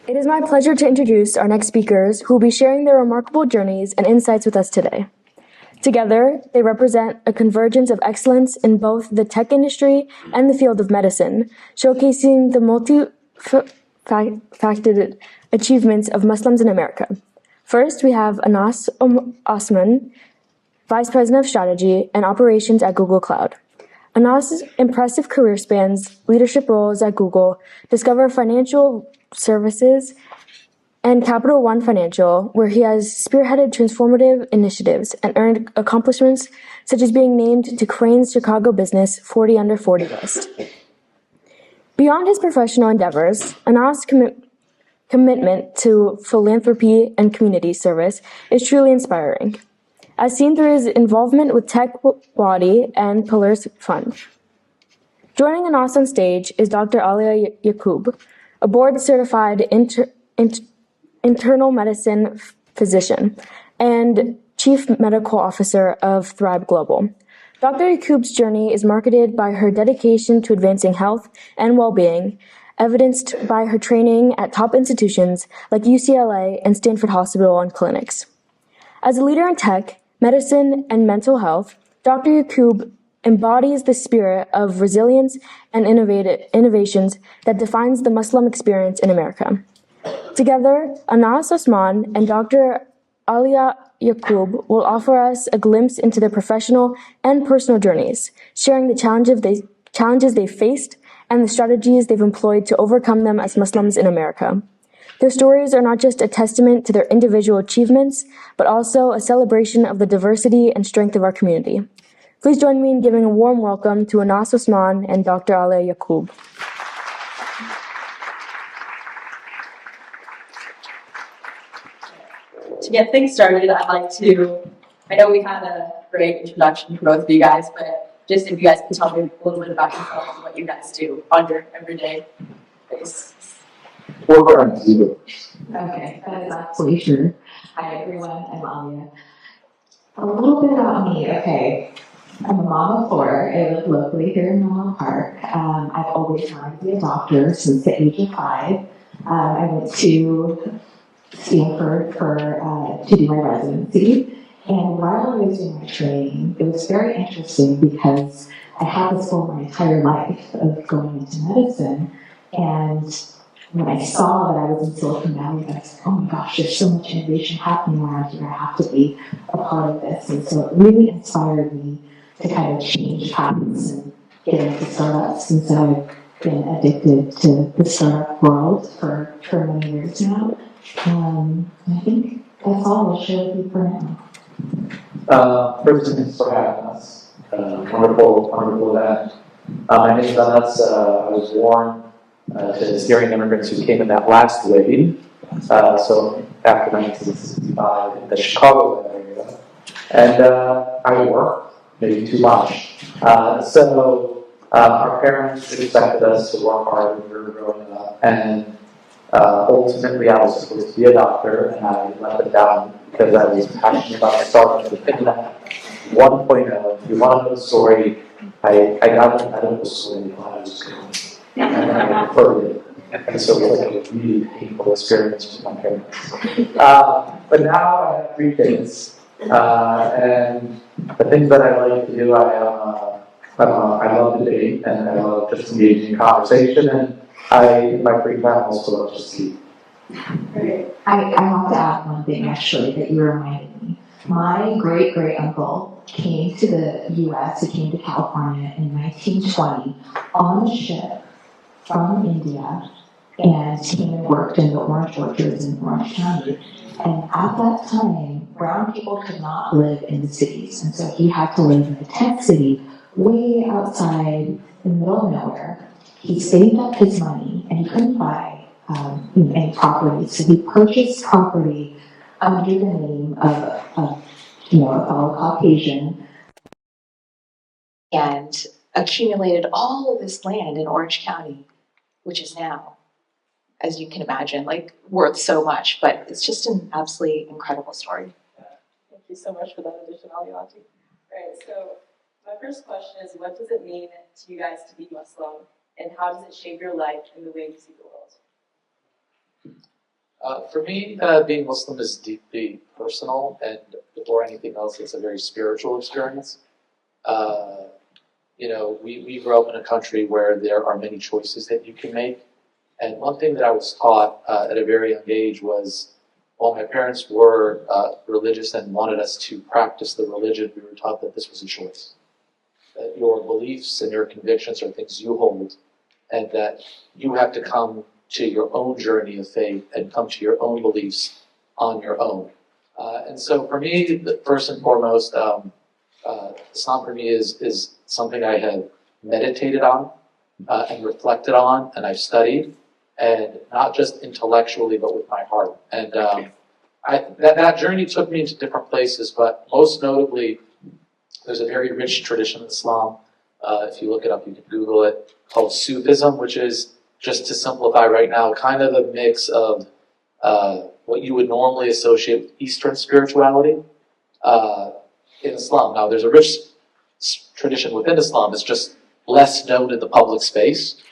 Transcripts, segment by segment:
It is my pleasure to introduce our next speakers who will be sharing their remarkable journeys and insights with us today. Together, they represent a convergence of excellence in both the tech industry and the field of medicine, showcasing the multifaceted achievements of Muslims in America. First, we have Anas Osman, Vice President of Strategy and Operations at Google Cloud. Anas's impressive career spans leadership roles at Google, Discover Financial Services, and Capital One Financial, where he has spearheaded transformative initiatives and earned accomplishments such as being named to Crain's Chicago Business 40 Under 40 list. Beyond his professional endeavors, Anas' commitment to philanthropy and community service is truly inspiring, as seen through his involvement with Tech Wadi and Pillars Fund. Joining Anas on stage is Dr. Alia Yaqub, a board-certified internal medicine physician and Chief Medical Officer of Thrive Global. Dr. Yaqub's journey is marketed by her dedication to advancing health and well-being, evidenced by her training at top institutions like UCLA and Stanford Hospital and clinics. As a leader in tech, medicine, and mental health, Dr. Yaqub embodies the spirit of resilience and innovations that defines the Muslim experience in America. Together, Anas Osman and Dr. Alia Yaqub will offer us a glimpse into their professional and personal journeys, sharing the challenges they faced and the strategies they've employed to overcome them as Muslims in America. Their stories are not just a testament to their individual achievements, but also a celebration of the diversity and strength of our community. Please join me in giving a warm welcome to Anas Osman and Dr. Alia Yaqub. To get things started, I know we had a great introduction for both of you guys, but just if you guys could tell me a little bit about yourselves and what you guys do on your everyday basis. Okay, that is absolutely true. Hi everyone, I'm Alia. A little bit about me, okay. I'm a mom of four. I live locally here in Menlo Park. I've always wanted to be a doctor since the age of 5. I went to Stanford to do my residency. And while I was doing my training, it was very interesting because I had this goal my entire life of going into medicine. And when I saw that I was in Silicon Valley, I was like, oh my gosh, there's so much innovation happening around here. I have to be a part of this. And so it really inspired me to kind of change paths and get into startups. And so I've been addicted to the startup world for many years now. I think that's all I'll share with you for now. First, thanks for having us. Wonderful event. My name is Anas. I was born to Syrian immigrants who came in that last wave. So after 1965 in the Chicago area. And I worked, maybe too much. So our parents expected us to work hard when we were growing up. And ultimately, I was supposed to be a doctor, and I let it down because I was passionate about starting with Internet 1.0. If you want to know the story, I got it out of the story while I was going. And I preferred it. And so it was like a really painful experience with my parents. But now I have 3 kids. And the things that I like to do, I love debate, and I love just engaging in conversation. And in my free time, also love to sleep. I have to add one thing, actually, that you reminded me. My great-great-uncle came to the U.S., he came to California in 1920 on a ship from India, and came and worked in the orange orchards in Orange County. And at that time, brown people could not live in the cities, and so he had to live in a tent city way outside in the middle of nowhere. He saved up his money, and he couldn't buy any property, so he purchased property under the name of a fellow Caucasian, and accumulated all of this land in Orange County, which is now, as you can imagine, worth so much. But it's just an absolutely incredible story. Thank you so much for that addition, Aliati. Right, so my first question is, what does it mean to you guys to be Muslim, and how does it shape your life and the way you see the world? For me, being Muslim is deeply personal, and before anything else, it's a very spiritual experience. Uh, we grew up in a country where there are many choices that you can make. And one thing that I was taught at a very young age was, while my parents were religious and wanted us to practice the religion, we were taught that this was a choice. That your beliefs and your convictions are things you hold, and that you have to come to your own journey of faith and come to your own beliefs on your own. And so for me, first and foremost, Islam for me is something I have meditated on and reflected on, and I've studied, and not just intellectually, but with my heart. And that journey took me into different places, but most notably, there's a very rich tradition in Islam. If you look it up, you can Google it, called Sufism, which is, just to simplify right now, kind of a mix of what you would normally associate with Eastern spirituality in Islam. Now, there's a rich tradition within Islam. It's just less known in the public space,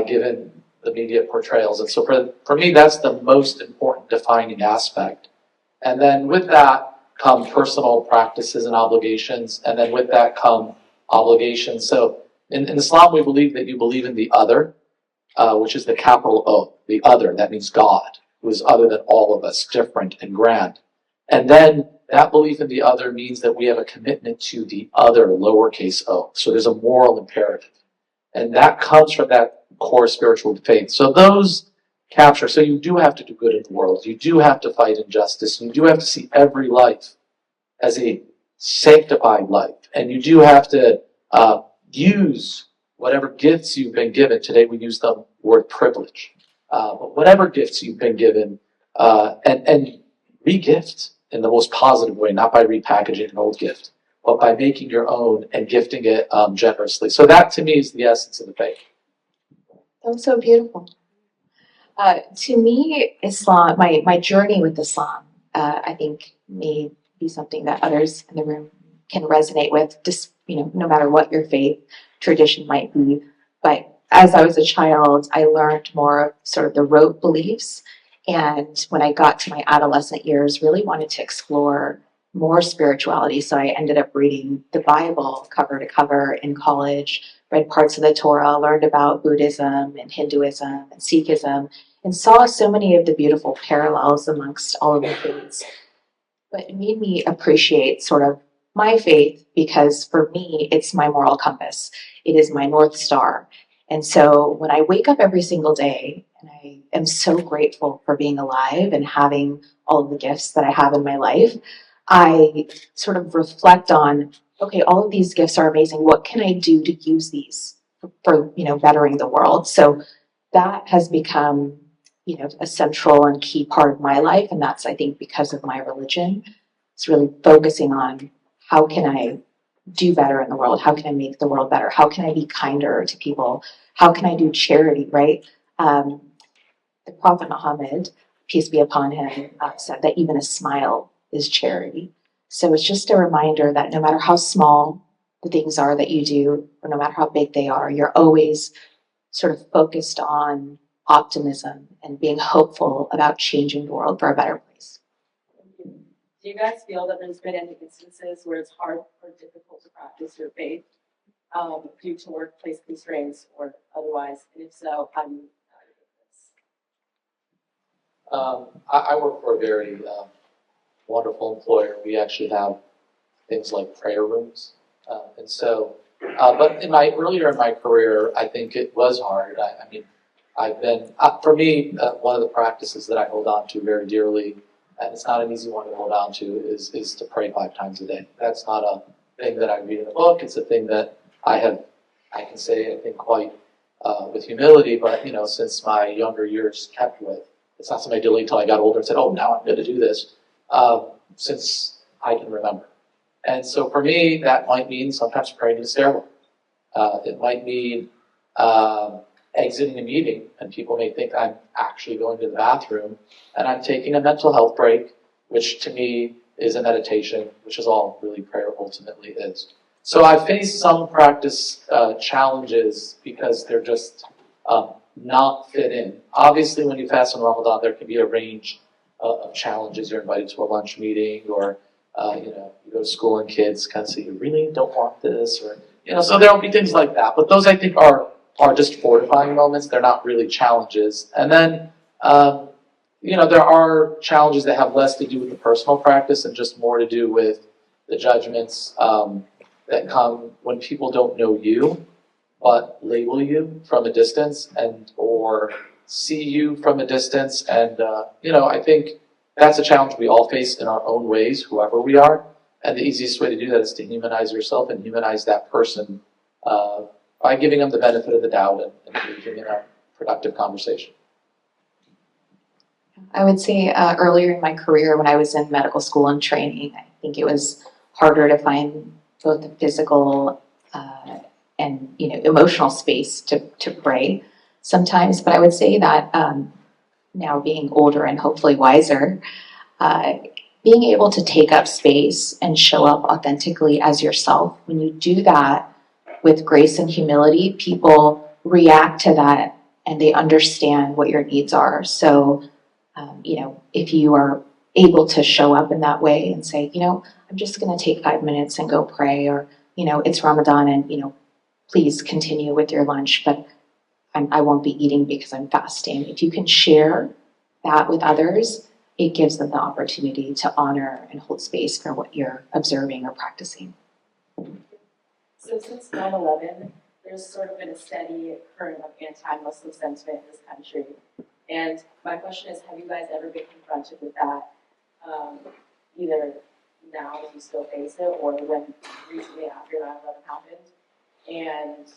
given the media portrayals. And so for me, that's the most important defining aspect. And then with that come personal practices and obligations, and then with that come obligations. So in Islam, we believe that you believe in the other, which is the capital O, the other. That means God, who is other than all of us, different and grand. And then that belief in the other means that we have a commitment to the other, lowercase o. So there's a moral imperative. And that comes from that core spiritual faith. So those capture, so you do have to do good in the world. You do have to fight injustice. You do have to see every life as a sanctified life. And you do have to use whatever gifts you've been given. Today we use the word privilege. But whatever gifts you've been given, and re-gift in the most positive way, not by repackaging an old gift, but by making your own and gifting it generously. So that to me is the essence of the faith. That was so beautiful. To me, Islam, my journey with Islam, I think may be something that others in the room can resonate with, just, no matter what your faith tradition might be. But as I was a child, I learned more of sort of the rote beliefs. And when I got to my adolescent years, really wanted to explore more spirituality. So I ended up reading the Bible cover to cover in college, read parts of the Torah, learned about Buddhism and Hinduism and Sikhism, and saw so many of the beautiful parallels amongst all of the faiths. But it made me appreciate sort of my faith, because for me, it's my moral compass. It is my North Star. And so when I wake up every single day, and I am so grateful for being alive and having all of the gifts that I have in my life, I sort of reflect on, okay, all of these gifts are amazing. What can I do to use these for bettering the world? So that has become, a central and key part of my life. And that's, I think, because of my religion. It's really focusing on, how can I do better in the world? How can I make the world better? How can I be kinder to people? How can I do charity, right? The Prophet Muhammad, peace be upon him, said that even a smile is charity. So it's just a reminder that no matter how small the things are that you do, or no matter how big they are, you're always sort of focused on optimism and being hopeful about changing the world for a better place. Do you guys feel that there's been any instances where it's hard or difficult to practice your faith due to workplace constraints or otherwise? And if so, how do you do this? I work for a very wonderful employer. We actually have things like prayer rooms. But earlier in my career, I think it was hard. I've been, for me, one of the practices that I hold on to very dearly, and it's not an easy one to hold on to, is to pray 5 times a day. That's not a thing that I read in a book. It's a thing that I can say, I think, quite with humility, but, since my younger years kept with. It's not something I did until I got older and said, oh, now I'm going to do this, since I can remember. And so for me, that might mean sometimes praying in the stairwell. It might mean exiting a meeting, and people may think I'm actually going to the bathroom, and I'm taking a mental health break, which to me is a meditation, which is all really prayer ultimately is. So I've faced some practice challenges because they're just not fit in. Obviously, when you fast on Ramadan, there can be a range of challenges. You're invited to a lunch meeting, or you go to school and kids kind of say, you really don't want this, or so there'll be things like that. But those, I think, are just fortifying moments. They're not really challenges. And then there are challenges that have less to do with the personal practice and just more to do with the judgments that come when people don't know you, but label you from a distance or see you from a distance. And, I think that's a challenge we all face in our own ways, whoever we are. And the easiest way to do that is to humanize yourself and humanize that person by giving them the benefit of the doubt and making it a productive conversation. I would say earlier in my career when I was in medical school and training, I think it was harder to find both the physical and emotional space to pray sometimes. But I would say that now being older and hopefully wiser, being able to take up space and show up authentically as yourself, when you do that with grace and humility, people react to that and they understand what your needs are. So if you are able to show up in that way and say, I'm just going to take 5 minutes and go pray, or, it's Ramadan and, please continue with your lunch, but I won't be eating because I'm fasting. If you can share that with others, it gives them the opportunity to honor and hold space for what you're observing or practicing. So since 9/11, there's sort of been a steady current of anti-Muslim sentiment in this country. And my question is, have you guys ever been confronted with that, either now as you still face it, or when recently after 9/11 happened? And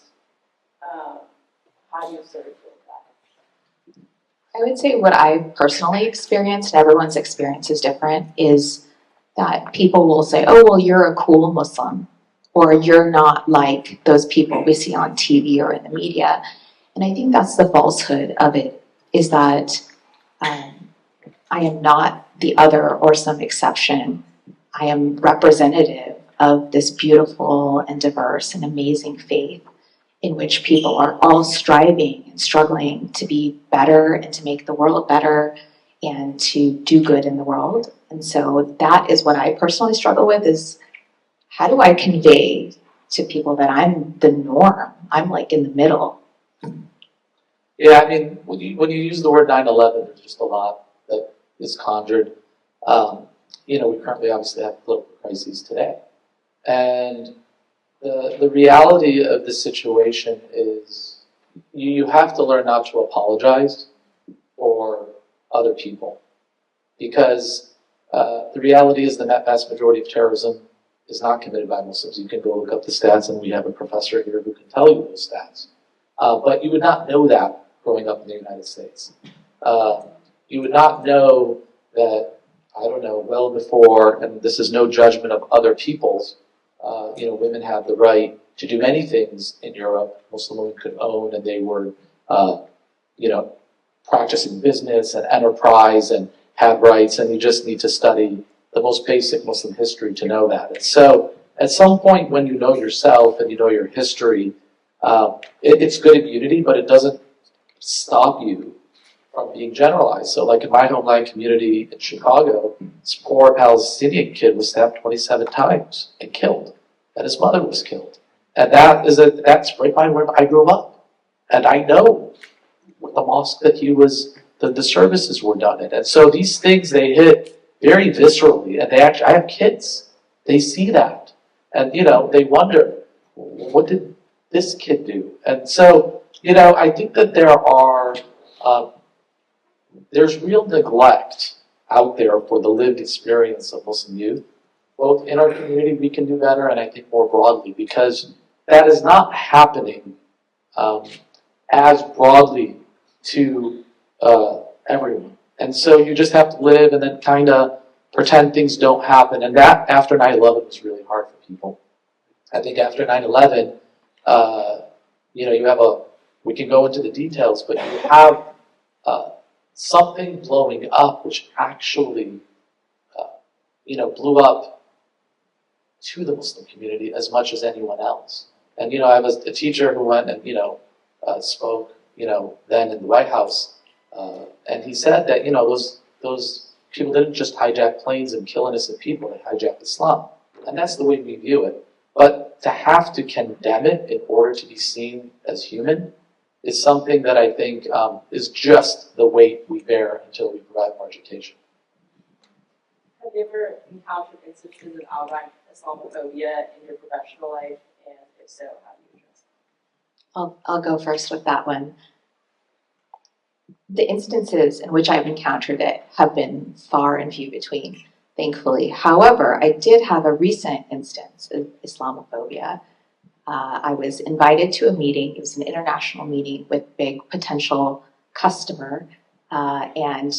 how do you sort of deal with that? I would say what I've personally experienced, and everyone's experience is different, is that people will say, oh, well, you're a cool Muslim, or you're not like those people we see on TV or in the media. And I think that's the falsehood of it, is that I am not the other or some exception. I am representative of this beautiful and diverse and amazing faith in which people are all striving and struggling to be better and to make the world better and to do good in the world. And so that is what I personally struggle with, is how do I convey to people that I'm the norm? I'm like in the middle. Yeah, I mean, when you use the word 9/11, there's just a lot that is conjured. We currently obviously have political crises today. And the reality of the situation is you have to learn not to apologize for other people. Because the reality is the vast majority of terrorism is not committed by Muslims. You can go look up the stats, and we have a professor here who can tell you those stats. But you would not know that growing up in the United States. You would not know that, well before, and this is no judgment of other people's, women had the right to do many things in Europe. Muslim women could own, and they were, practicing business and enterprise and had rights, and you just need to study the most basic Muslim history to know that. And so at some point when you know yourself and you know your history, it's good immunity, but it doesn't stop you from being generalized. So like in my homeland community in Chicago, this poor Palestinian kid was stabbed 27 times and killed, and his mother was killed. And that's right by where I grew up. And I know the mosque that the services were done in. And so these things, they hit very viscerally, and I have kids, they see that. And, they wonder, what did this kid do? And so, I think that there's real neglect out there for the lived experience of Muslim youth. Both in our community, we can do better, and I think more broadly, because that is not happening as broadly to everyone. And so you just have to live and then kind of pretend things don't happen. And that, after 9/11, was really hard for people. I think after 9/11, we can go into the details, but you have something blowing up, which actually, blew up to the Muslim community as much as anyone else. And, I was a teacher who went and, spoke then in the White House. And he said that, those people didn't just hijack planes and kill innocent people, they hijacked Islam. And that's the way we view it. But to have to condemn it in order to be seen as human is something that I think is just the weight we bear until we provide more education. Have you ever encountered instances of outright Islamophobia in your professional life? And if so, how do you address it? I'll go first with that one. The instances in which I've encountered it have been far and few between, thankfully. However, I did have a recent instance of Islamophobia. I was invited to a meeting. It was an international meeting with big potential customer. And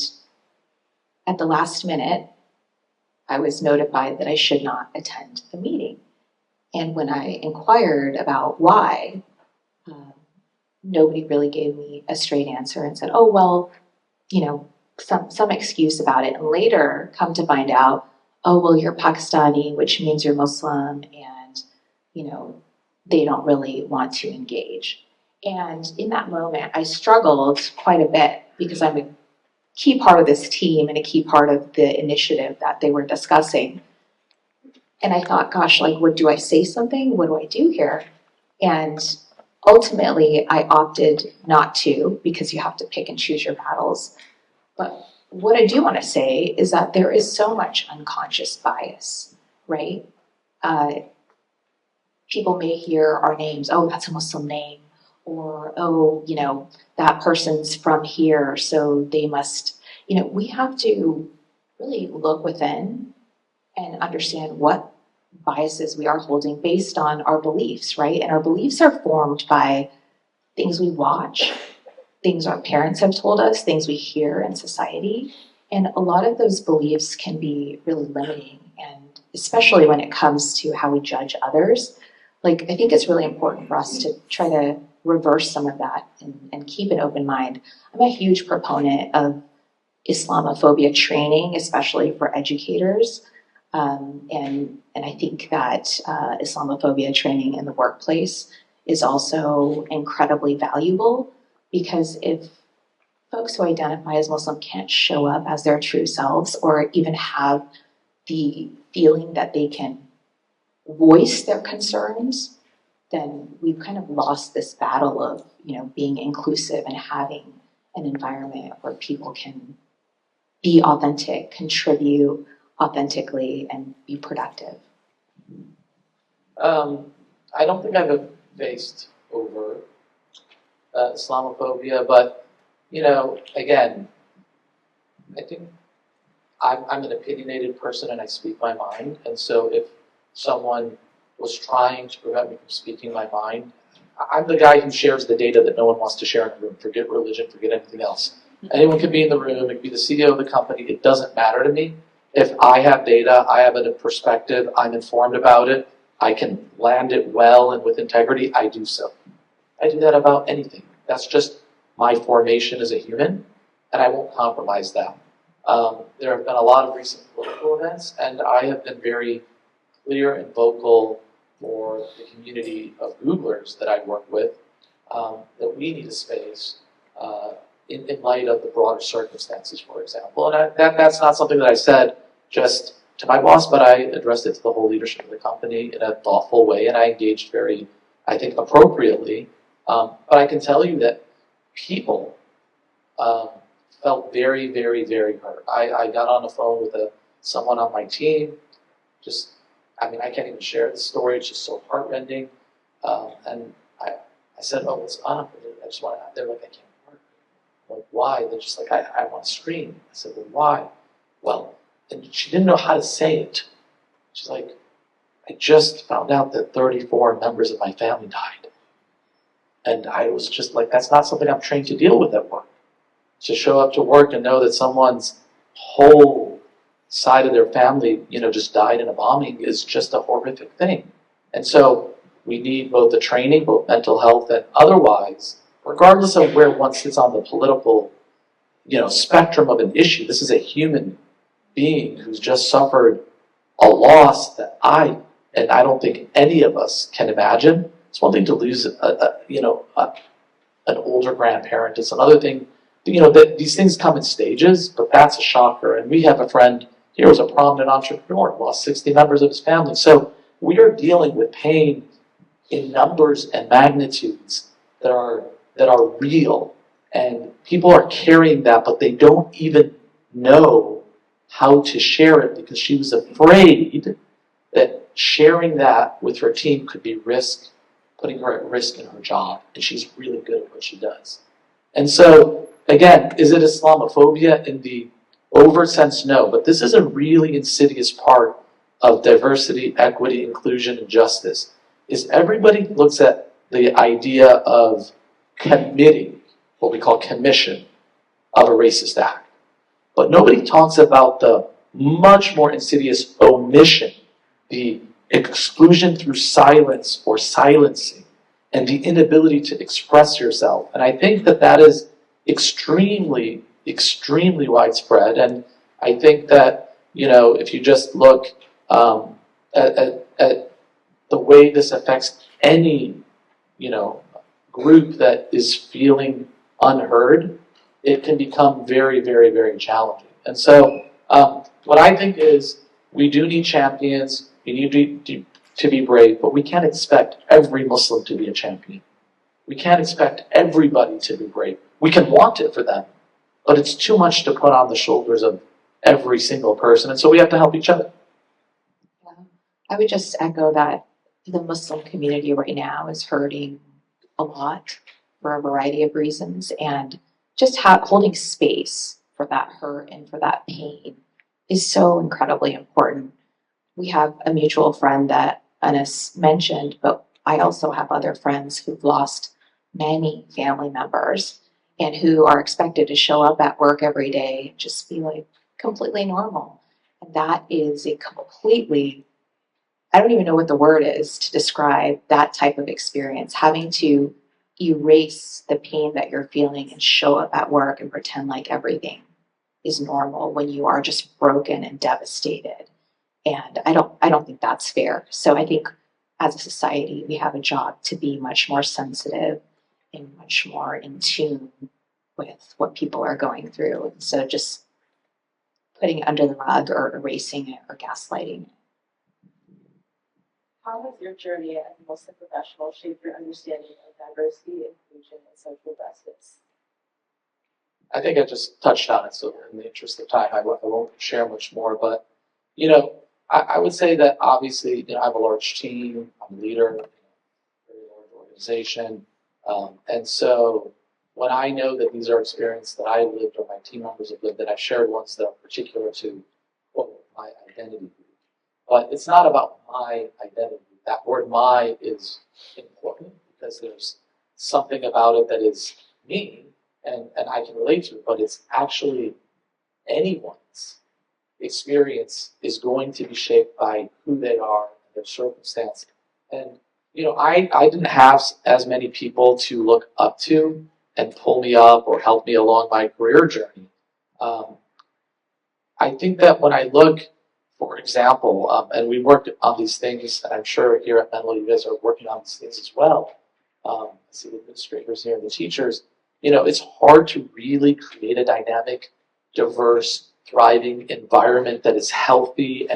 at the last minute, I was notified that I should not attend the meeting. And when I inquired about why, nobody really gave me a straight answer and said, oh, well, some excuse about it. And later come to find out, oh, well, you're Pakistani, which means you're Muslim, and, they don't really want to engage. And in that moment, I struggled quite a bit because I'm a key part of this team and a key part of the initiative that they were discussing. And I thought, gosh, do I say something? What do I do here? And ultimately, I opted not to because you have to pick and choose your battles. But what I do want to say is that there is so much unconscious bias, right? People may hear our names, oh, that's a Muslim name, or, oh, that person's from here, so they must, we have to really look within and understand what biases we are holding based on our beliefs, right? And our beliefs are formed by things we watch, things our parents have told us, things we hear in society. And a lot of those beliefs can be really limiting, and especially when it comes to how we judge others. I think it's really important for us to try to reverse some of that and keep an open mind. I'm a huge proponent of Islamophobia training, especially for educators. And I think that Islamophobia training in the workplace is also incredibly valuable, because if folks who identify as Muslim can't show up as their true selves or even have the feeling that they can voice their concerns, then we've kind of lost this battle of, being inclusive and having an environment where people can be authentic, contribute authentically, and be productive. I don't think I've faced overt Islamophobia, but again, I think I'm an opinionated person and I speak my mind, and so if someone was trying to prevent me from speaking my mind, I'm the guy who shares the data that no one wants to share in the room. Forget religion, forget anything else. Anyone can be in the room, it could be the CEO of the company, it doesn't matter to me. If I have data, I have a perspective, I'm informed about it, I can land it well and with integrity, I do so. I do that about anything. That's just my formation as a human, and I won't compromise that. There have been a lot of recent political events, and I have been very clear and vocal for the community of Googlers that I work with, that we need a space in light of the broader circumstances, for example. And that's not something that I said just to my boss, but I addressed it to the whole leadership of the company in a thoughtful way, and I engaged very, I think, appropriately. But I can tell you that people felt very, very, very hurt. I got on the phone with someone on my team, I can't even share the story, it's just so heartrending. And I said, oh, what's up? I just want to, they're like, I can't work. I'm like, why? They're just like, I want to scream. I said, well, why? Well, and she didn't know how to say it. She's like, I just found out that 34 members of my family died. And I was just like, that's not something I'm trained to deal with at work. To show up to work and know that someone's whole side of their family, just died in a bombing is just a horrific thing. And so we need both the training, both mental health and otherwise, regardless of where one sits on the political, spectrum of an issue. This is a human being who's just suffered a loss that I don't think any of us can imagine. It's one thing to lose, a an older grandparent. It's another thing, that these things come in stages, but that's a shocker. And we have a friend here who's a prominent entrepreneur, lost 60 members of his family. So we are dealing with pain in numbers and magnitudes that are real. And people are carrying that, but they don't even know how to share it because she was afraid that sharing that with her team could be putting her at risk in her job. And she's really good at what she does. And so, again, is it Islamophobia in the overt sense? No, but this is a really insidious part of diversity, equity, inclusion, and justice. Is everybody looks at the idea of committing, what we call commission, of a racist act. But nobody talks about the much more insidious omission, the exclusion through silence or silencing, and the inability to express yourself. And I think that is extremely, extremely widespread. And I think that, if you just look at the way this affects any, group that is feeling unheard, it can become very, very, very challenging. And so what I think is we do need champions. We need to be brave, but we can't expect every Muslim to be a champion. We can't expect everybody to be brave. We can want it for them, but it's too much to put on the shoulders of every single person. And so we have to help each other. I would just echo that the Muslim community right now is hurting a lot for a variety of reasons, and just holding space for that hurt and for that pain is so incredibly important. We have a mutual friend that Anas mentioned, but I also have other friends who've lost many family members and who are expected to show up at work every day and just be like completely normal. And that is a completely, I don't even know what the word is to describe that type of experience, having to erase the pain that you're feeling and show up at work and pretend like everything is normal when you are just broken and devastated. And I don't think that's fair. So I think as a society, we have a job to be much more sensitive and much more in tune with what people are going through, instead of just putting it under the rug or erasing it or gaslighting it. How has your journey as a Muslim professional shaped your understanding of diversity, inclusion, and social justice? I think I just touched on it, so in the interest of time, I won't share much more. But, I would say that obviously, I have a large team, I'm a leader, a very large organization. And so when I know that these are experiences that I lived or my team members have lived, that I've shared ones that are particular to my identity. But it's not about my identity. That word "my" is important because there's something about it that is me and I can relate to it, but it's actually anyone's experience is going to be shaped by who they are and their circumstance. And, I didn't have as many people to look up to and pull me up or help me along my career journey. I think that when I look, for example, and we worked on these things, and I'm sure here at Menlo you guys are working on these things as well. I see the administrators here and the teachers. It's hard to really create a dynamic, diverse, thriving environment that is healthy,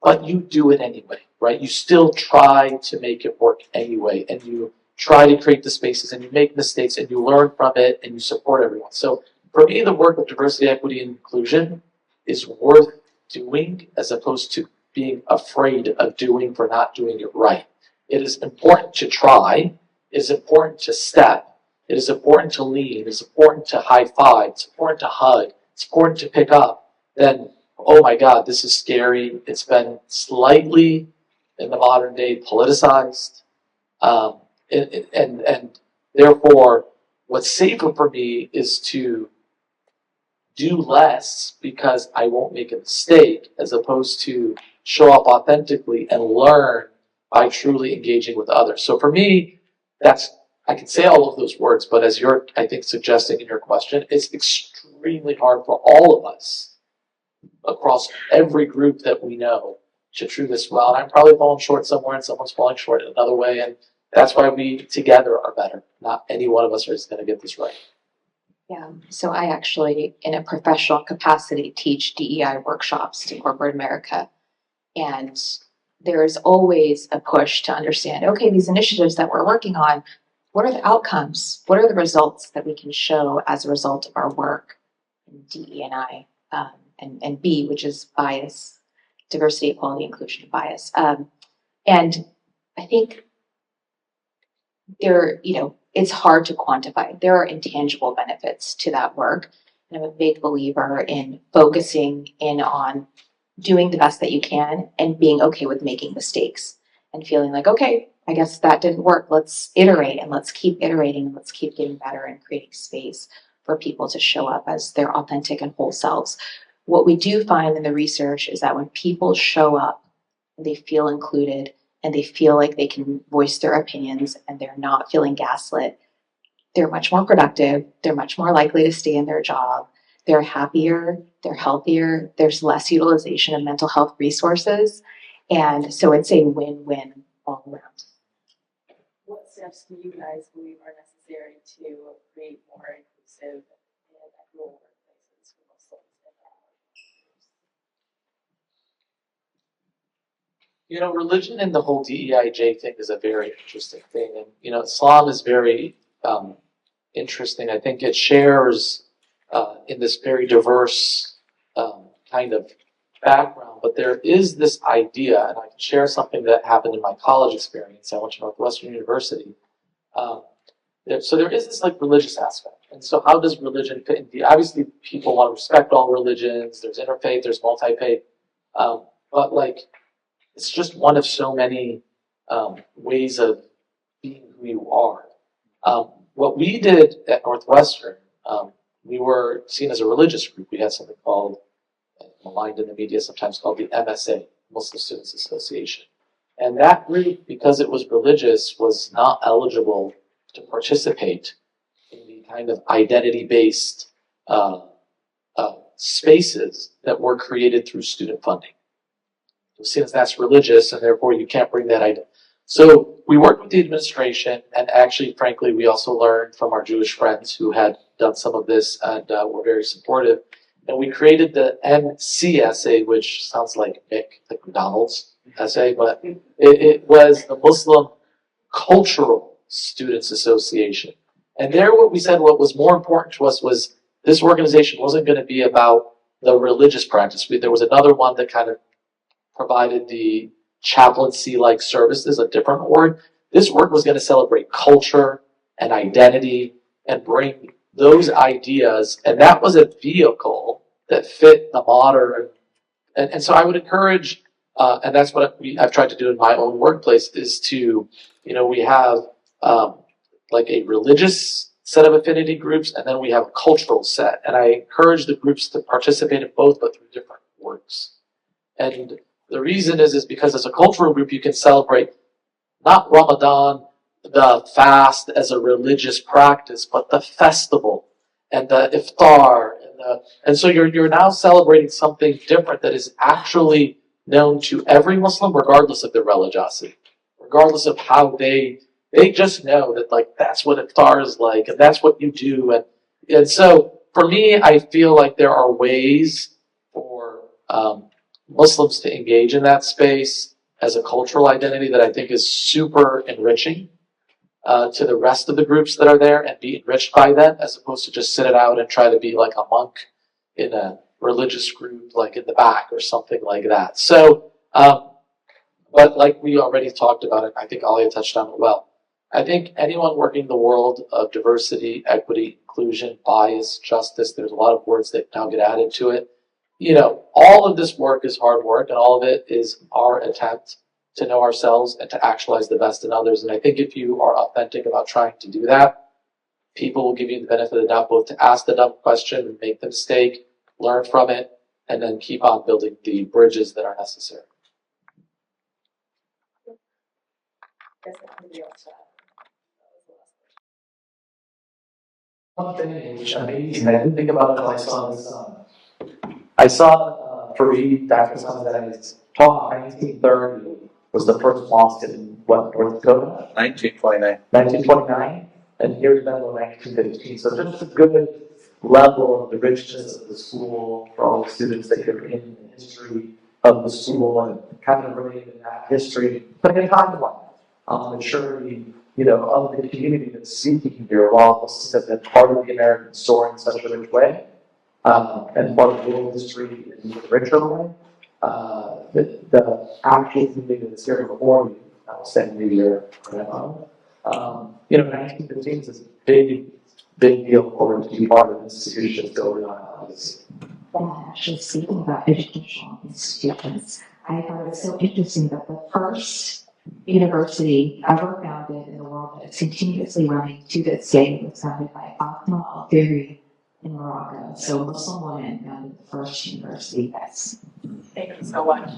but you do it anyway, right? You still try to make it work anyway, and you try to create the spaces, and you make mistakes, and you learn from it, and you support everyone. So for me, the work of diversity, equity, and inclusion is worth doing as opposed to being afraid of doing for not doing it right. It is important to try. It is important to step. It is important to lean. It is important to high five. It's important to hug. It's important to pick up. Then, oh my God, this is scary. It's been slightly, in the modern day, politicized. And therefore, what's safer for me is to do less because I won't make a mistake, as opposed to show up authentically and learn by truly engaging with others. So for me, I can say all of those words, but as you're, I think, suggesting in your question, it's extremely hard for all of us across every group that we know to do this well. And I'm probably falling short somewhere and someone's falling short in another way. And that's why we together are better. Not any one of us is going to get this right. Yeah, so I actually, in a professional capacity, teach DEI workshops to corporate America. And there's always a push to understand, okay, these initiatives that we're working on, what are the outcomes? What are the results that we can show as a result of our work in DE&I, and B, which is bias, diversity, equality, inclusion, bias. And I think it's hard to quantify. There are intangible benefits to that work. And I'm a big believer in focusing in on doing the best that you can and being okay with making mistakes and feeling like, okay, I guess that didn't work. Let's iterate and let's keep iterating and let's keep getting better and creating space for people to show up as their authentic and whole selves. What we do find in the research is that when people show up, they feel included and they feel like they can voice their opinions and they're not feeling gaslit, they're much more productive, they're much more likely to stay in their job, they're happier, they're healthier, there's less utilization of mental health resources, and so it's a win-win all around. What steps do you guys believe are necessary to create more inclusive and equitable workplaces for Muslims and Religion and the whole DEIJ thing is a very interesting thing. And, Islam is very interesting. I think it shares in this very diverse kind of background, but there is this idea, and I can share something that happened in my college experience. I went to Northwestern University. So there is this religious aspect. And so how does religion fit in? Obviously, people want to respect all religions. There's interfaith, there's multi-faith. But it's just one of so many ways of being who you are. What we did at Northwestern, we were seen as a religious group. We had something called, maligned in the media, sometimes called the MSA, Muslim Students Association. And that group, because it was religious, was not eligible to participate in the kind of identity-based spaces that were created through student funding. Since that's religious, and therefore you can't bring that idea. So we worked with the administration, and actually, frankly, we also learned from our Jewish friends who had done some of this and were very supportive. And we created the MCSA, which sounds like McDonald's essay, but it was the Muslim Cultural Students Association. And there what we said, what was more important to us was this organization wasn't going to be about the religious practice. There was another one that kind of provided the chaplaincy-like services, a different word. This work was going to celebrate culture and identity and bring those ideas, and that was a vehicle that fit the modern. And so I would encourage, and that's what I've tried to do in my own workplace, is to, we have a religious set of affinity groups, and then we have a cultural set. And I encourage the groups to participate in both, but through different works. And the reason is because as a cultural group, you can celebrate not Ramadan, the fast as a religious practice, but the festival and the iftar. And so you're now celebrating something different that is actually known to every Muslim, regardless of their religiosity, regardless of how they just know that that's what iftar is like, and that's what you do. And so for me, I feel like there are ways for Muslims to engage in that space as a cultural identity that I think is super enriching to the rest of the groups that are there and be enriched by that, as opposed to just sit it out and try to be like a monk in a religious group, like in the back or something like that. So, but like we already talked about it, I think Alia touched on it well. I think anyone working in the world of diversity, equity, inclusion, bias, justice, there's a lot of words that now get added to it. All of this work is hard work, and all of it is our attempt to know ourselves and to actualize the best in others. And I think if you are authentic about trying to do that, people will give you the benefit of the doubt, both to ask the dumb question, make the mistake, learn from it, and then keep on building the bridges that are necessary. One thing which amazed me, I didn't think about it until I saw this. I saw Fareed, Dr. Hassan, that his talk in 1930 was the first mosque in what, North Dakota? 1929. 1929, and here's Menlo 1915. So just a good level of the richness of the school for all the students that are in the history of the school and kind of remain in that history, but in a timeline. Maturity, of the community that's speaking here, while this has been part of the American story in such a rich way, and part of world history in a richer way. The actual community that's here before you, notwithstanding your grandmother, 1915 is a big deal for it to be part of an institution still relying on legacy. And actually speaking about educational institutions, I thought it was so interesting that the first university ever founded in the world that is continuously running to this day was founded by Fatima Al-Fihri in Morocco. So Muslim women founded the first university. Yes. Thank you so much.